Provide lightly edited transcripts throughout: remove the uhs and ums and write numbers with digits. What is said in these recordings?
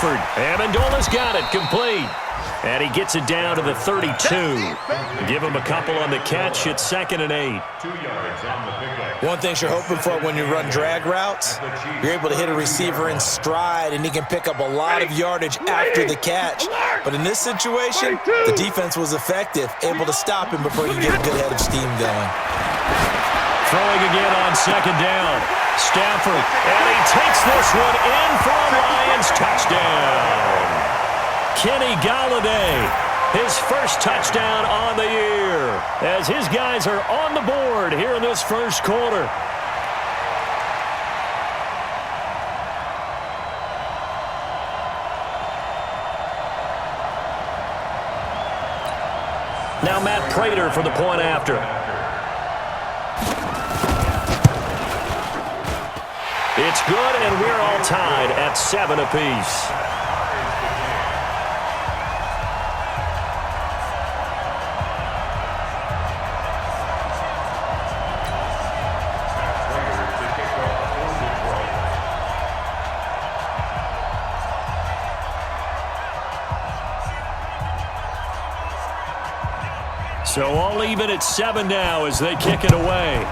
Stafford. Amendola's got it, complete. And he gets it down to the 32. Give him a couple on the catch. It's 2nd and 8. 2 yards on the pickup. One thing you're hoping for when you run drag routes, you're able to hit a receiver in stride, and he can pick up a lot of yardage after the catch. But in this situation, the defense was effective, able to stop him before he could get a good head of steam going. Throwing again on 2nd down. Stafford, and he takes this one in for a Lions touchdown. Kenny Golladay, his first touchdown on the year, as his guys are on the board here in this first quarter. Now Matt Prater for the point after. It's good, and we're all tied at 7 apiece. So all even at 7 now as they kick it away.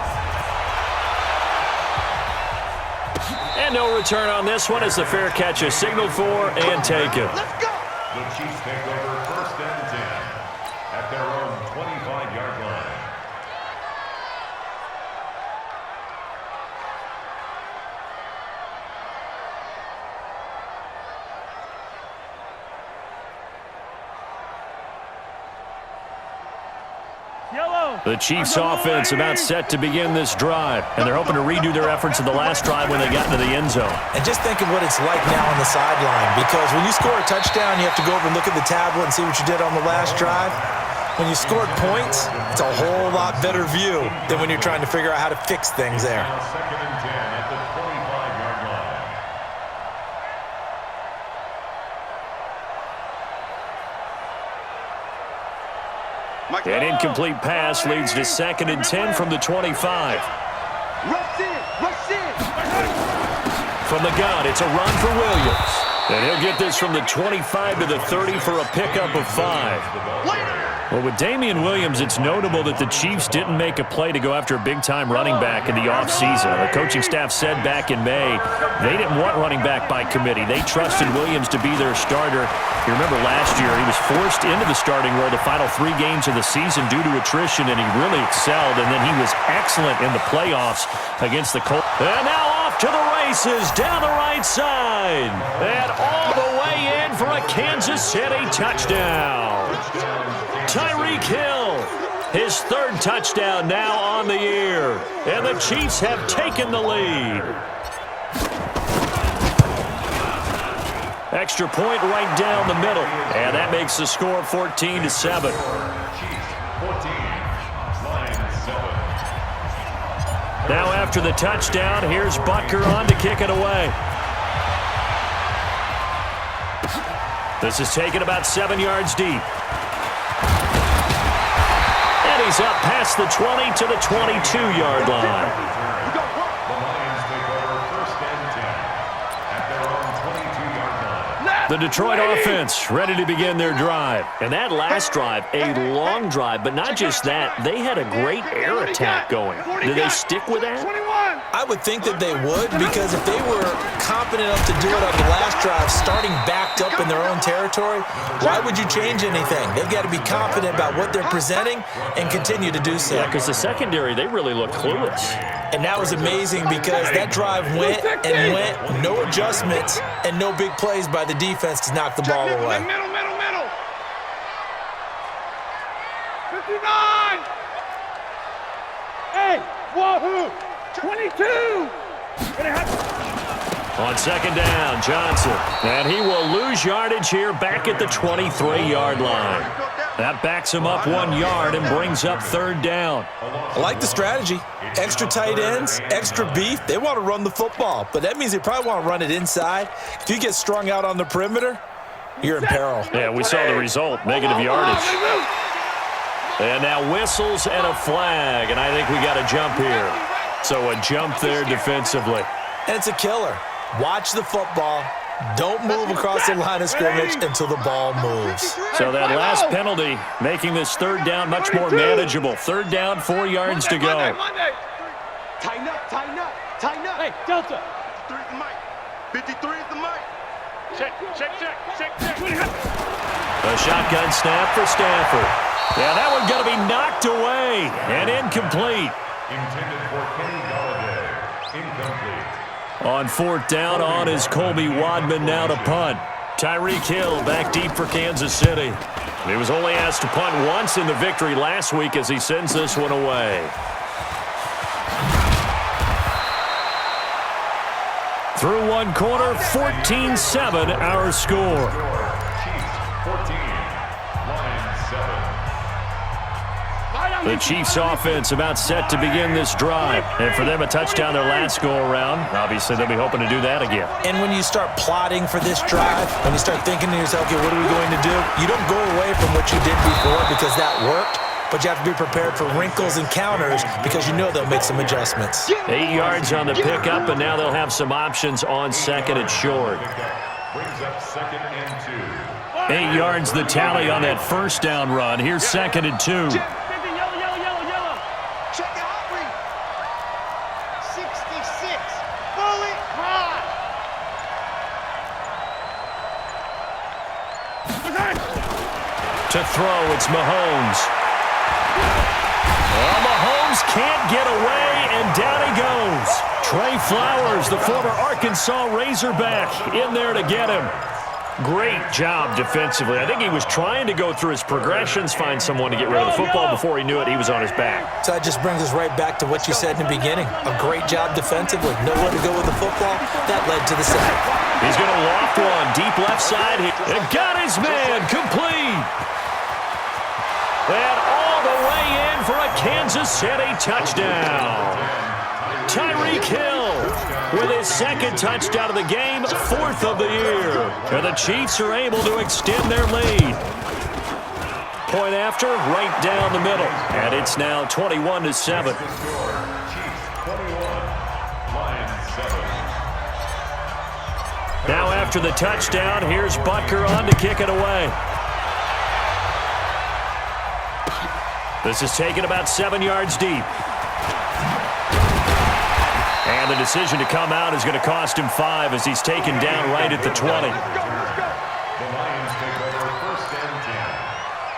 And no return on this one as the fair catch is signaled for and taken. Let's go. The Chiefs take over 1st and 10 at their own 25-yard line. The Chiefs offense about set to begin this drive, and they're hoping to redo their efforts in the last drive when they got into the end zone. And just think of what it's like now on the sideline, because when you score a touchdown, you have to go over and look at the tablet and see what you did on the last drive. When you scored points, it's a whole lot better view than when you're trying to figure out how to fix things there. 2nd and 10 at the 25-yard line. An incomplete pass leads to 2nd and 10 from the 25. Rush in! Rush in! From the gun, it's a run for Williams. And he'll get this from the 25 to the 30 for a pickup of 5. Well, with Damian Williams, it's notable that the Chiefs didn't make a play to go after a big-time running back in the offseason. The coaching staff said back in May they didn't want running back by committee. They trusted Williams to be their starter. You remember last year he was forced into the starting role the final 3 games of the season due to attrition, and he really excelled. And then he was excellent in the playoffs against the Colts. And now off to the races down the right side. And all the way in for a Kansas City touchdown. Tyreek Hill, his 3rd touchdown now on the year. And the Chiefs have taken the lead. Extra point right down the middle. And that makes the score 14-7. Chiefs 14, Lions 7. Now after the touchdown, here's Butker on to kick it away. This is taken about 7 yards deep. And he's up past the 20 to the 22-yard line. The Lions take over 1st and 10 at their own 22-yard line. The Detroit offense ready to begin their drive. And that last drive, a long drive, but not just that, they had a great air attack going. Did they stick with that? I would think that they would, because if they were competent enough to do it on the last drive, starting backed up in their own territory, why would you change anything? They've got to be confident about what they're presenting and continue to do so. Yeah, because the secondary, they really look clueless. And that was amazing because that drive went and went, no adjustments, and no big plays by the defense to knock the ball away. Middle. 59! Hey, wahoo! 22! On 2nd down, Johnson. And he will lose yardage here back at the 23-yard line. That backs him up 1 yard and brings up 3rd down. I like the strategy. Extra tight ends, extra beef. They want to run the football, but that means they probably want to run it inside. If you get strung out on the perimeter, you're in peril. Yeah, we saw the result, negative yardage. And now whistles and a flag, and I think we got a jump here. So a jump there defensively. And it's a killer. Watch the football, Don't move across the line of scrimmage until the ball moves. So that last penalty making this third down much more manageable. Third down, 4 yards to go. Tighten up, tighten up, tighten up. Hey, Delta. 53 is the mic. 53 is the mic. Check. A shotgun snap for Stafford. Yeah, that one going to be knocked away and incomplete. Intended for Kenny Galladay. Incomplete. On fourth down, on is Colby Wadman now to punt. Tyreek Hill back deep for Kansas City. He was only asked to punt once in the victory last week as he sends this one away. Through one quarter, 14-7 our score. Chiefs 14. Lions 7. The Chiefs offense about set to begin this drive. And for them, a touchdown their last go-around. Obviously, they'll be hoping to do that again. And when you start plotting for this drive, when you start thinking to yourself, okay, what are we going to do? You don't go away from what you did before because that worked. But you have to be prepared for wrinkles and counters because you know they'll make some adjustments. 8 yards on the pickup, and now they'll have some options on second and short. Brings up 2nd and 2. 8 yards the tally on that first down run. Here's 2nd and 2. Yellow. Check it out, Reed. 66. Fully high. To throw, it's Mahomes. Well, Mahomes can't get away, and down he goes. Trey Flowers, the former Arkansas Razorback, in there to get him. Great job defensively. I think he was trying to go through his progressions, find someone to get rid of the football. Before he knew it, he was on his back. So that just brings us right back to what you said in the beginning. A great job defensively. Nowhere to go with the football. That led to the sack. He's going to loft one deep left side. And got his man complete. And all the way in for a Kansas City touchdown. Tyreek Hill with his second touchdown of the game, 4th of the year. And the Chiefs are able to extend their lead. Point after, right down the middle. And it's now 21-7. Chiefs 21. Lions 7. Now after the touchdown, here's Butker on to kick it away. This is taken about 7 yards deep. And the decision to come out is going to cost him 5 as he's taken down right at the 20. The Lions take over 1st and 10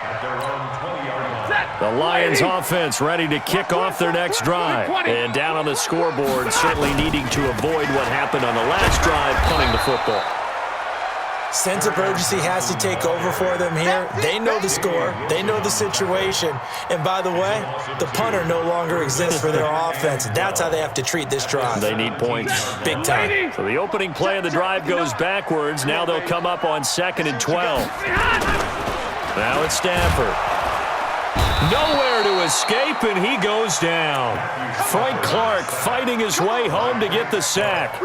at their own 20-yard line. The Lions offense ready to kick off their next drive. And down on the scoreboard, certainly needing to avoid what happened on the last drive, punting the football. Sense of urgency has to take over for them here. They know the score. They know the situation. And by the way, the punter no longer exists for their offense. That's how they have to treat this drive. They need points. Big time. So the opening play of the drive goes backwards. Now they'll come up on 2nd and 12. Now it's Stafford. Nowhere to escape, and he goes down. Frank Clark fighting his way home to get the sack.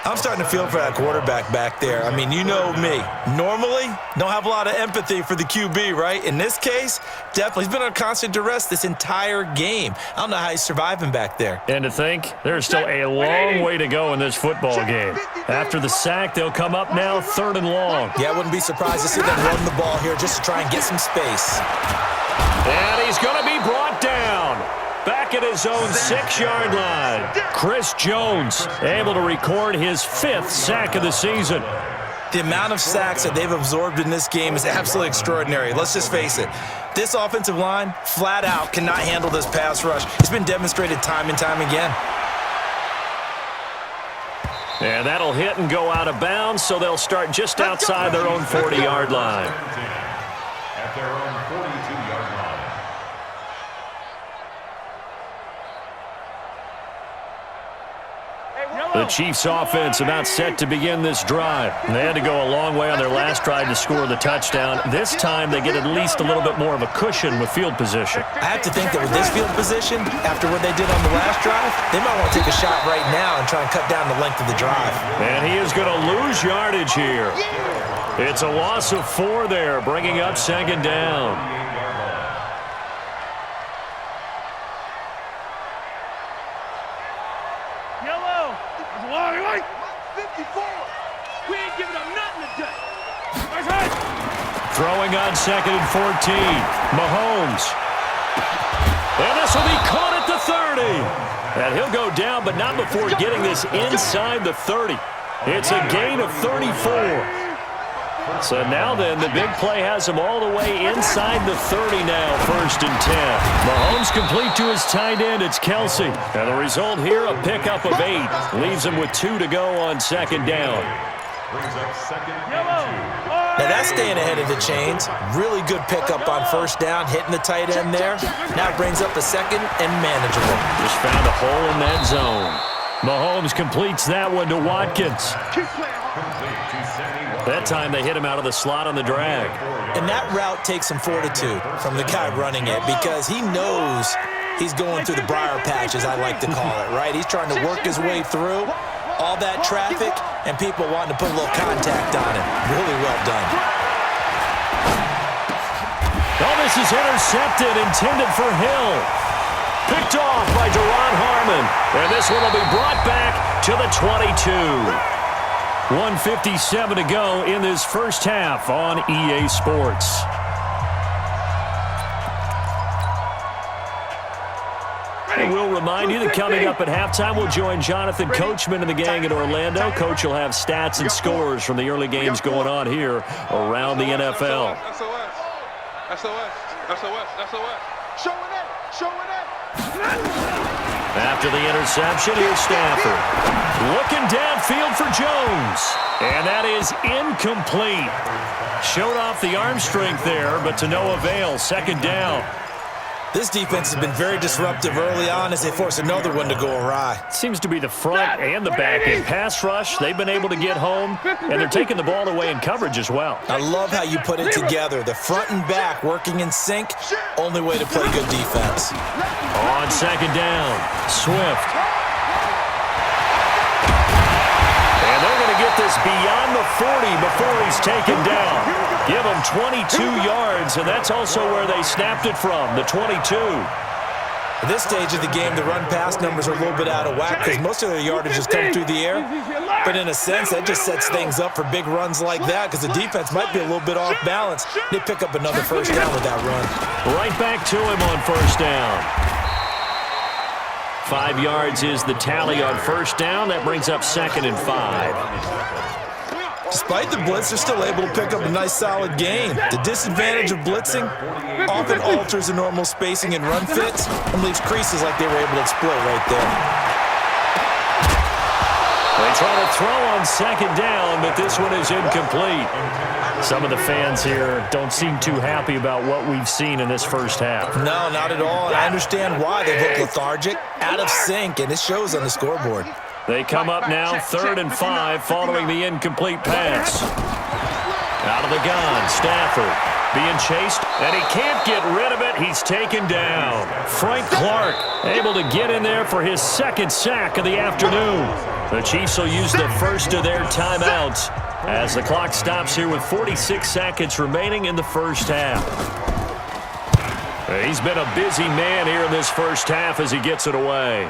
I'm starting to feel for that quarterback back there. I mean, you know me. Normally, don't have a lot of empathy for the QB, right? In this case, definitely. He's been on constant duress this entire game. I don't know how he's surviving back there. And to think, there's still a long way to go in this football game. After the sack, they'll come up now 3rd and long. Yeah, I wouldn't be surprised to see them run the ball here just to try and get some space. And he's going to be brought down. Back at his own 6-yard line. Chris Jones able to record his 5th sack of the season. The amount of sacks that they've absorbed in this game is absolutely extraordinary. Let's just face it. This offensive line, flat out, cannot handle this pass rush. It's been demonstrated time and time again. And that'll hit and go out of bounds, so they'll start just outside their own 40-yard line. At their own 42-yard line. The Chiefs offense about set to begin this drive. They had to go a long way on their last drive to score the touchdown. This time they get at least a little bit more of a cushion with field position. I have to think that with this field position, after what they did on the last drive, they might want to take a shot right now and try and cut down the length of the drive. And he is going to lose yardage here. It's a loss of 4 there, bringing up 2nd down. Yellow. Long way. 54. We ain't giving up. Throwing on 2nd and 14. Mahomes. And this will be caught at the 30. And he'll go down, but not before getting this inside the 30. It's a gain of 34. So now then, the big play has him all the way inside the 30 now, 1st and 10. Mahomes complete to his tight end. It's Kelsey. And the result here, a pickup of 8. Leaves him with 2 to go on 2nd down. Brings up 2nd and 2. Now that's staying ahead of the chains. Really good pickup on 1st down, hitting the tight end there. Now it brings up a 2nd and manageable. Just found a hole in that zone. Mahomes completes that one to Watkins. That time they hit him out of the slot on the drag. And that route takes some fortitude from the guy running it because he knows he's going through the briar patch, as I like to call it, right? He's trying to work his way through all that traffic and people wanting to put a little contact on him. Really well done. Oh, this is intercepted, intended for Hill. Picked off by Deron Harmon. And this one will be brought back to the 22. 1:57 to go in this first half on EA Sports. And we'll remind you that coming up at halftime, we'll join Jonathan Coachman and the gang in Orlando. Coach will have stats and scores from the early games going on here around the NFL. After the interception, here's Stafford. Looking downfield for Jones. And that is incomplete. Showed off the arm strength there, but to no avail. 2nd down. This defense has been very disruptive early on as they force another one to go awry. Seems to be the front and the back end. Pass rush, they've been able to get home, and they're taking the ball away in coverage as well. I love how you put it together. The front and back working in sync, only way to play good defense. On 2nd down, Swift. And they're going to get this beyond the 40 before he's taken down. Give him 22 yards, and that's also where they snapped it from, the 22. At this stage of the game, the run-pass numbers are a little bit out of whack because most of their yardage has come through the air. But in a sense, that just sets things up for big runs like that because the defense might be a little bit off balance. They pick up another 1st down with that run. Right back to him on 1st down. 5 yards is the tally on 1st down. That brings up 2nd and 5. Despite the blitz, they're still able to pick up a nice, solid gain. The disadvantage of blitzing often alters the normal spacing and run fits and leaves creases like they were able to exploit right there. They try to throw on 2nd down, but this one is incomplete. Some of the fans here don't seem too happy about what we've seen in this first half. No, not at all, and I understand why they look lethargic, out of sync, and it shows on the scoreboard. They come up now, 3rd and 5, following the incomplete pass. Out of the gun, Stafford being chased, and he can't get rid of it. He's taken down. Frank Clark able to get in there for his 2nd sack of the afternoon. The Chiefs will use the first of their timeouts as the clock stops here with 46 seconds remaining in the first half. He's been a busy man here in this first half as he gets it away.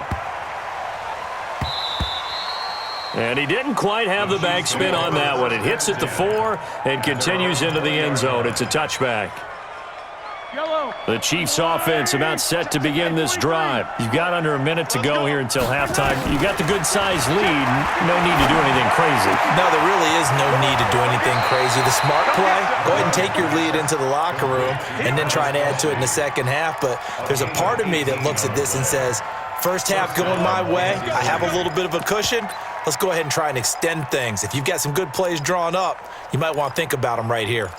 And he didn't quite have the backspin on that one. It hits at the 4 and continues into the end zone. It's a touchback. The Chiefs offense about set to begin this drive. You've got under a minute to go here until halftime. You've got the good-sized lead. No need to do anything crazy. No, there really is no need to do anything crazy. The smart play, go ahead and take your lead into the locker room and then try and add to it in the second half. But there's a part of me that looks at this and says, first half going my way. I have a little bit of a cushion. Let's go ahead and try and extend things. If you've got some good plays drawn up, you might want to think about them right here.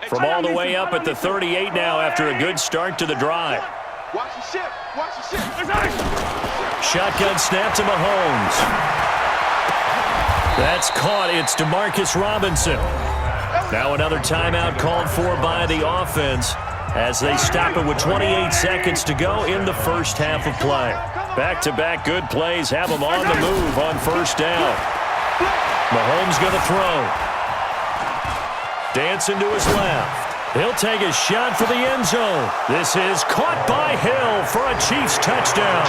From all the way up at the 38 now after a good start to the drive. Watch the ship. Watch the ship. Shotgun snap to Mahomes. That's caught. It's DeMarcus Robinson. Now another timeout called for by the offense as they stop it with 28 seconds to go in the first half of play. Back-to-back good plays have them on the move on first down. Mahomes going to throw. Dancing to his left. He'll take a shot for the end zone. This is caught by Hill for a Chiefs touchdown.